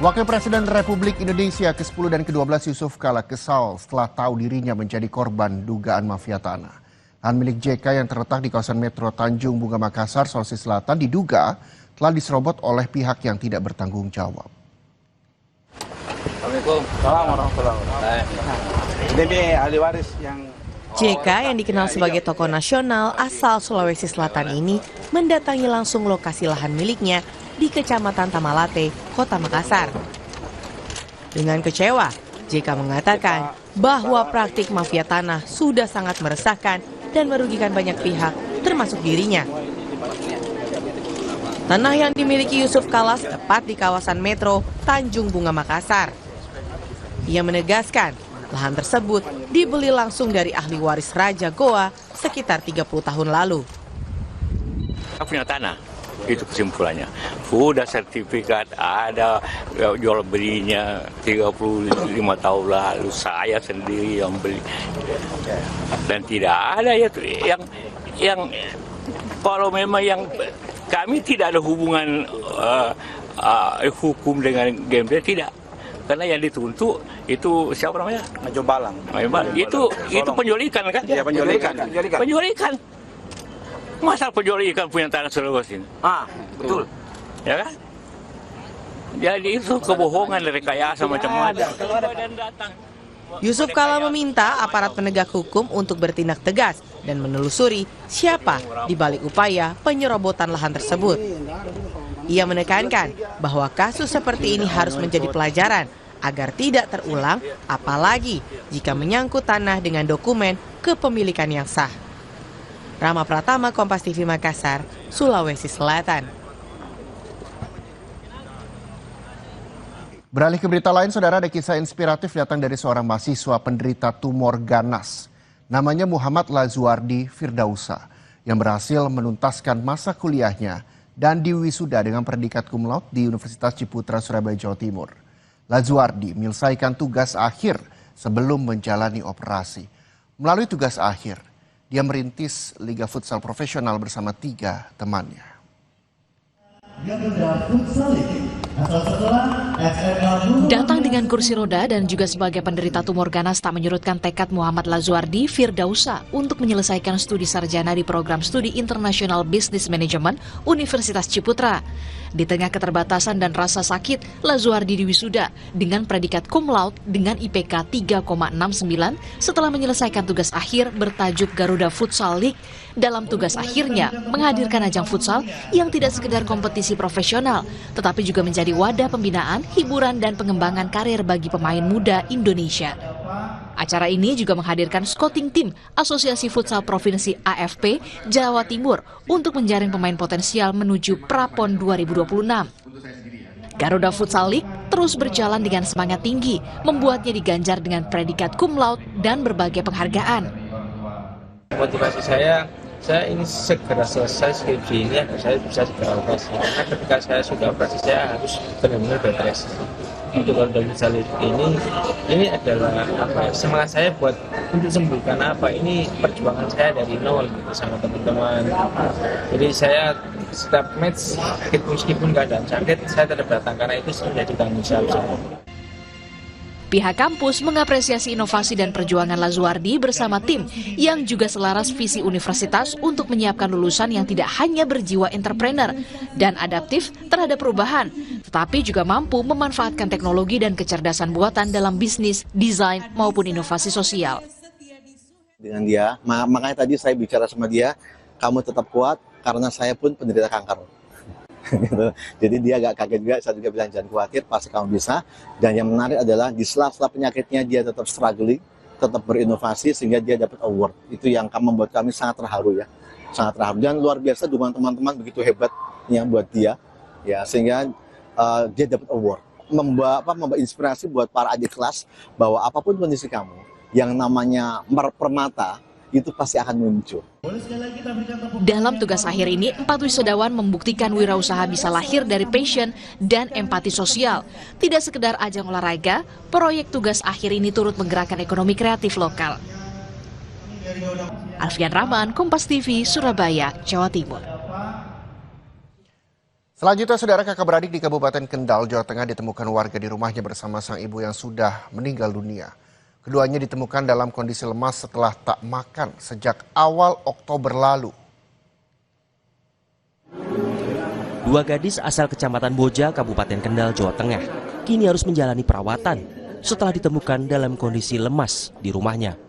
Wakil Presiden Republik Indonesia ke-10 dan ke-12 Yusuf Kala kesal setelah tahu dirinya menjadi korban dugaan mafia tanah. Lahan milik JK yang terletak di kawasan Metro Tanjung Bunga Makassar, Sulawesi Selatan diduga telah diserobot oleh pihak yang tidak bertanggung jawab. Assalamualaikum. Warahmatullahi wabarakatuh. Ini ahli waris yang JK yang dikenal sebagai tokoh nasional asal Sulawesi Selatan ini mendatangi langsung lokasi lahan miliknya di Kecamatan Tamalate, Kota Makassar. Dengan kecewa, JK mengatakan bahwa praktik mafia tanah sudah sangat meresahkan dan merugikan banyak pihak, termasuk dirinya. Tanah yang dimiliki Yusuf Kala tepat di kawasan Metro Tanjung Bunga Makassar. Ia menegaskan lahan tersebut dibeli langsung dari ahli waris Raja Goa sekitar 30 tahun lalu. Punya tanah, itu kesimpulannya. Sudah sertifikat, ada jual belinya 35 tahun lalu, saya sendiri yang beli. Dan tidak ada yang kalau memang yang kami tidak ada hubungan hukum dengan GMD, tidak. Karena yang dituntut itu siapa namanya? Maju Balang. Itu penjualikan kan? Ya, penjualikan. Penjualikan. Masa penjualikan punya tanah Sulawesi ini? Betul. Ya kan? Jadi itu kebohongan, rekayasa macam-macam. Yusuf Kala meminta aparat penegak hukum untuk bertindak tegas dan menelusuri siapa di balik upaya penyerobotan lahan tersebut. Ia menekankan bahwa kasus seperti ini harus menjadi pelajaran agar tidak terulang, apalagi jika menyangkut tanah dengan dokumen kepemilikan yang sah. Rama Pratama, Kompas TV Makassar, Sulawesi Selatan. Beralih ke berita lain, saudara, ada kisah inspiratif datang dari seorang mahasiswa penderita tumor ganas. Namanya Muhammad Lazuardi Firdausa, yang berhasil menuntaskan masa kuliahnya dan diwisuda dengan predikat cum laude di Universitas Ciputra, Surabaya, Jawa Timur. Lazuardi menyelesaikan tugas akhir sebelum menjalani operasi. Melalui tugas akhir, dia merintis Liga Futsal Profesional bersama 3 temannya. Datang dengan kursi roda dan juga sebagai penderita tumor ganas tak menyurutkan tekad Muhammad Lazuardi Firdausa untuk menyelesaikan studi sarjana di program studi International Business Management Universitas Ciputra. Di tengah keterbatasan dan rasa sakit, Lazuardi diwisuda dengan predikat cum laude dengan IPK 3,69 setelah menyelesaikan tugas akhir bertajuk Garuda Futsal League. Dalam tugas akhirnya menghadirkan ajang futsal yang tidak sekedar kompetisi profesional, tetapi juga menjadi wadah pembinaan, hiburan, dan pengembangan karir bagi pemain muda Indonesia. Acara ini juga menghadirkan scouting tim Asosiasi Futsal Provinsi AFP Jawa Timur untuk menjaring pemain potensial menuju Prapon 2026. Garuda Futsal League terus berjalan dengan semangat tinggi, membuatnya diganjar dengan predikat cum laude dan berbagai penghargaan. Motivasi saya ingin segera selesai skripsi ini agar saya bisa segera operasi. Karena ketika saya sudah operasi, saya harus benar-benar bed rest. Untuk Garuda Futsal League ini adalah semangat saya buat untuk sembuh, karena ini perjuangan saya dari nol bersama teman-teman. Jadi saya setiap match meskipun keadaan sakit, saya tetap datang karena itu menjadi tanggung jawab saya. Pihak kampus mengapresiasi inovasi dan perjuangan Lazuardi bersama tim yang juga selaras visi universitas untuk menyiapkan lulusan yang tidak hanya berjiwa entrepreneur dan adaptif terhadap perubahan, tetapi juga mampu memanfaatkan teknologi dan kecerdasan buatan dalam bisnis, desain, maupun inovasi sosial. Dengan dia, makanya tadi saya bicara sama dia, kamu tetap kuat karena saya pun penderita kanker. Gitu. Jadi dia agak kaget juga, saya juga bilang jangan khawatir, pasti kamu bisa. Dan yang menarik adalah di sela-sela penyakitnya dia tetap struggling, tetap berinovasi sehingga dia dapat award. Itu yang membuat kami sangat terharu ya, sangat terharu. Dan luar biasa dukungan teman-teman begitu hebat yang buat dia, ya sehingga dia dapat award. Membawa inspirasi buat para adik kelas bahwa apapun kondisi kamu, yang namanya permata itu pasti akan muncul. Dalam tugas akhir ini, 4 wisudawan membuktikan wirausaha bisa lahir dari passion dan empati sosial. Tidak sekedar ajang olahraga, proyek tugas akhir ini turut menggerakkan ekonomi kreatif lokal. Alfian Rahman, Kompas TV, Surabaya, Jawa Timur. Selanjutnya, saudara, kakak beradik di Kabupaten Kendal, Jawa Tengah ditemukan warga di rumahnya bersama sang ibu yang sudah meninggal dunia. Keduanya ditemukan dalam kondisi lemas setelah tak makan sejak awal Oktober lalu. Dua gadis asal Kecamatan Boja, Kabupaten Kendal, Jawa Tengah, kini harus menjalani perawatan setelah ditemukan dalam kondisi lemas di rumahnya.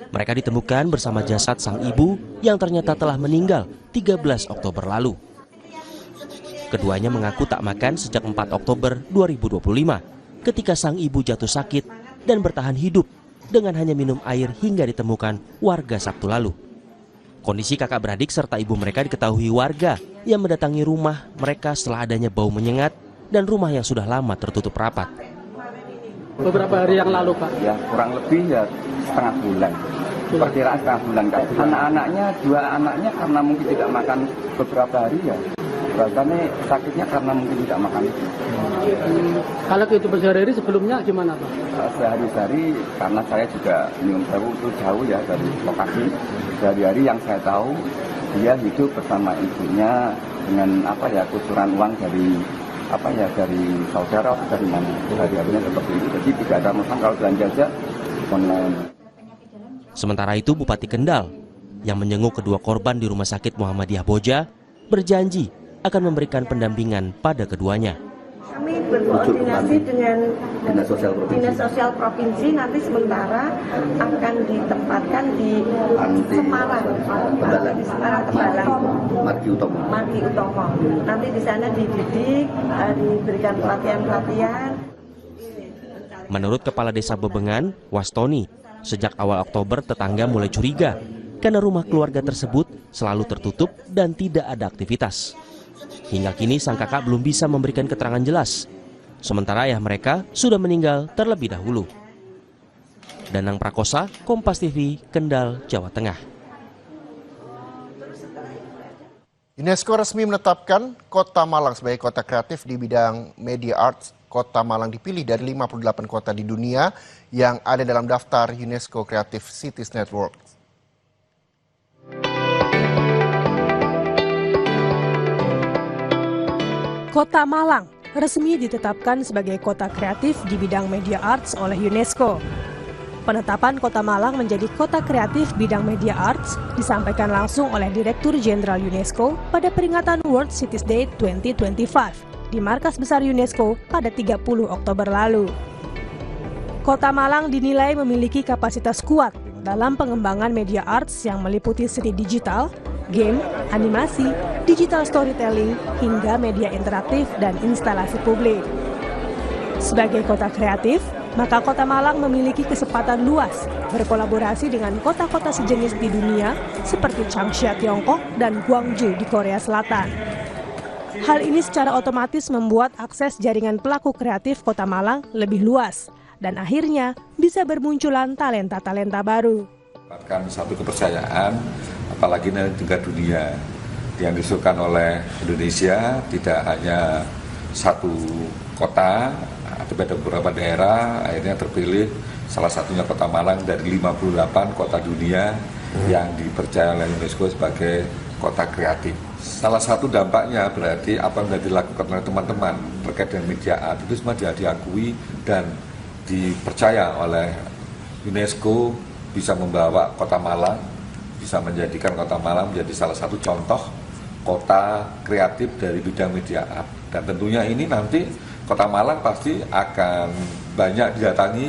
Mereka ditemukan bersama jasad sang ibu yang ternyata telah meninggal 13 Oktober lalu. Keduanya mengaku tak makan sejak 4 Oktober 2025 ketika sang ibu jatuh sakit dan bertahan hidup dengan hanya minum air hingga ditemukan warga Sabtu lalu. Kondisi kakak beradik serta ibu mereka diketahui warga yang mendatangi rumah mereka setelah adanya bau menyengat dan rumah yang sudah lama tertutup rapat. Beberapa hari yang lalu, Pak? Ya, kurang lebih ya setengah bulan. Perkiraan setengah bulan. Anak-anaknya, dua anaknya karena mungkin tidak makan beberapa hari ya. Bahkan sakitnya karena mungkin tidak makan. Kalau kehidupan sehari-hari sebelumnya gimana, Pak? Sehari-hari karena saya juga Nyun Sewu itu jauh ya dari lokasi. Sehari-hari yang saya tahu dia hidup bersama ibunya dengan kucuran uang dari dari saudara atau dari mana. Sehari-harinya seperti itu. Jadi tidak ada masalah kalau belanja aja online. Sementara itu Bupati Kendal yang menjenguk kedua korban di Rumah Sakit Muhammadiyah Boja berjanji akan memberikan pendampingan pada keduanya. Kami berkoordinasi dengan Dinas Sosial Provinsi, nanti sementara akan ditempatkan di Semarang, di Semarang Tebalang, Margi Utomo. Nanti di sana dididik, diberikan pelatihan-pelatihan. Menurut Kepala Desa Bebengan, Wastoni, sejak awal Oktober tetangga mulai curiga karena rumah keluarga tersebut selalu tertutup dan tidak ada aktivitas. Hingga kini sang kakak belum bisa memberikan keterangan jelas, sementara ayah mereka sudah meninggal terlebih dahulu. Danang Prakosa, Kompas TV, Kendal, Jawa Tengah. UNESCO resmi menetapkan Kota Malang sebagai kota kreatif di bidang media arts. Kota Malang dipilih dari 58 kota di dunia yang ada dalam daftar UNESCO Creative Cities Network. Kota Malang resmi ditetapkan sebagai kota kreatif di bidang media arts oleh UNESCO. Penetapan Kota Malang menjadi kota kreatif bidang media arts disampaikan langsung oleh Direktur Jenderal UNESCO pada peringatan World Cities Day 2025 di Markas Besar UNESCO pada 30 Oktober lalu. Kota Malang dinilai memiliki kapasitas kuat dalam pengembangan media arts yang meliputi seni digital, game, animasi, digital storytelling, hingga media interaktif dan instalasi publik. Sebagai kota kreatif, maka Kota Malang memiliki kesempatan luas berkolaborasi dengan kota-kota sejenis di dunia seperti Changsha, Tiongkok, dan Gwangju di Korea Selatan. Hal ini secara otomatis membuat akses jaringan pelaku kreatif Kota Malang lebih luas, dan akhirnya bisa bermunculan talenta-talenta baru. Dapatkan satu kepercayaan, apalagi di tingkat dunia, yang disukai oleh Indonesia, tidak hanya satu kota, ada beberapa daerah, akhirnya terpilih salah satunya Kota Malang dari 58 kota dunia yang dipercaya oleh UNESCO sebagai kota kreatif. Salah satu dampaknya berarti apa yang dilakukan oleh teman-teman terkait dengan media art itu semua diakui dan dipercaya oleh UNESCO bisa membawa Kota Malang, bisa menjadikan Kota Malang menjadi salah satu contoh kota kreatif dari bidang media art. Dan tentunya ini nanti Kota Malang pasti akan banyak didatangi,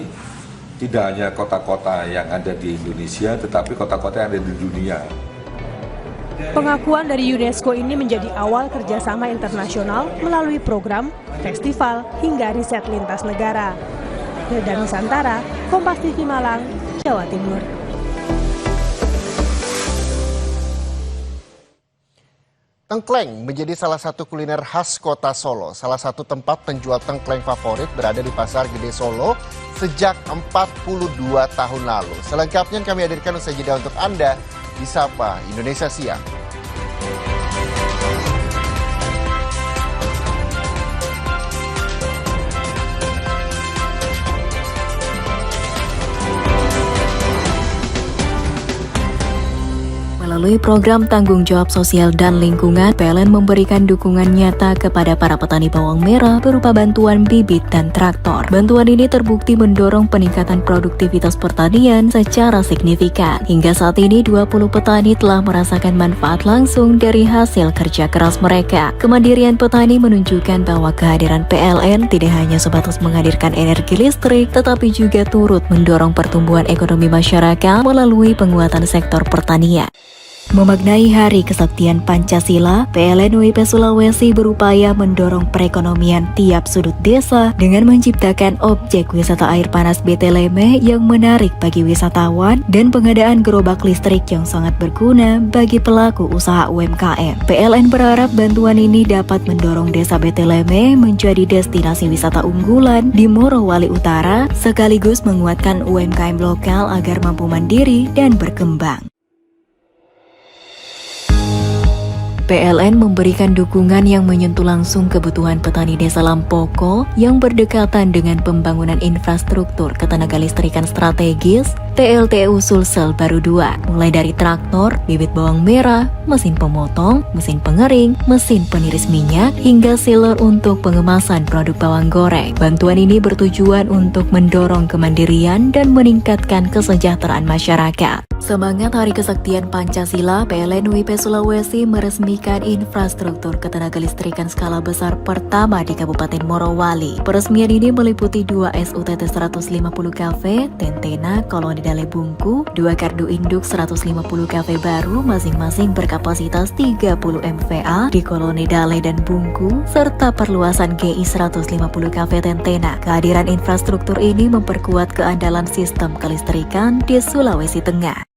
tidak hanya kota-kota yang ada di Indonesia, tetapi kota-kota yang ada di dunia. Pengakuan dari UNESCO ini menjadi awal kerjasama internasional melalui program, festival, hingga riset lintas negara. Reda Nusantara, Kompas TV Malang, Jawa Timur. Tengkleng menjadi salah satu kuliner khas kota Solo. Salah satu tempat penjual tengkleng favorit berada di Pasar Gede Solo sejak 42 tahun lalu. Selengkapnya kami hadirkan usai jeda untuk Anda di Sapa Indonesia Siang. Melalui program tanggung jawab sosial dan lingkungan, PLN memberikan dukungan nyata kepada para petani bawang merah berupa bantuan bibit dan traktor. Bantuan ini terbukti mendorong peningkatan produktivitas pertanian secara signifikan. Hingga saat ini 20 petani telah merasakan manfaat langsung dari hasil kerja keras mereka. Kemandirian petani menunjukkan bahwa kehadiran PLN tidak hanya sebatas menghadirkan energi listrik, tetapi juga turut mendorong pertumbuhan ekonomi masyarakat melalui penguatan sektor pertanian. Memaknai Hari Kesaktian Pancasila, PLN WIP Sulawesi berupaya mendorong perekonomian tiap sudut desa dengan menciptakan objek wisata air panas Beteleme yang menarik bagi wisatawan dan pengadaan gerobak listrik yang sangat berguna bagi pelaku usaha UMKM. PLN berharap bantuan ini dapat mendorong desa Beteleme menjadi destinasi wisata unggulan di Morowali Utara, sekaligus menguatkan UMKM lokal agar mampu mandiri dan berkembang. PLN memberikan dukungan yang menyentuh langsung kebutuhan petani desa Lampoko yang berdekatan dengan pembangunan infrastruktur ketenagalistrikan strategis PLTU Sulsel Baru 2, mulai dari traktor, bibit bawang merah, mesin pemotong, mesin pengering, mesin peniris minyak, hingga sealer untuk pengemasan produk bawang goreng. Bantuan ini bertujuan untuk mendorong kemandirian dan meningkatkan kesejahteraan masyarakat. Semangat Hari Kesaktian Pancasila, PLN WIP Sulawesi meresmikan infrastruktur ketenagalistrikan skala besar pertama di Kabupaten Morowali. Peresmian ini meliputi 2 SUTT 150 kV, Tentena, Koloni Dale Bungku, 2 kardu induk 150 kV baru masing-masing berkapasitas 30 MVA di Koloni Dale dan Bungku, serta perluasan GI 150 kV Tentena. Kehadiran infrastruktur ini memperkuat keandalan sistem kelistrikan di Sulawesi Tengah.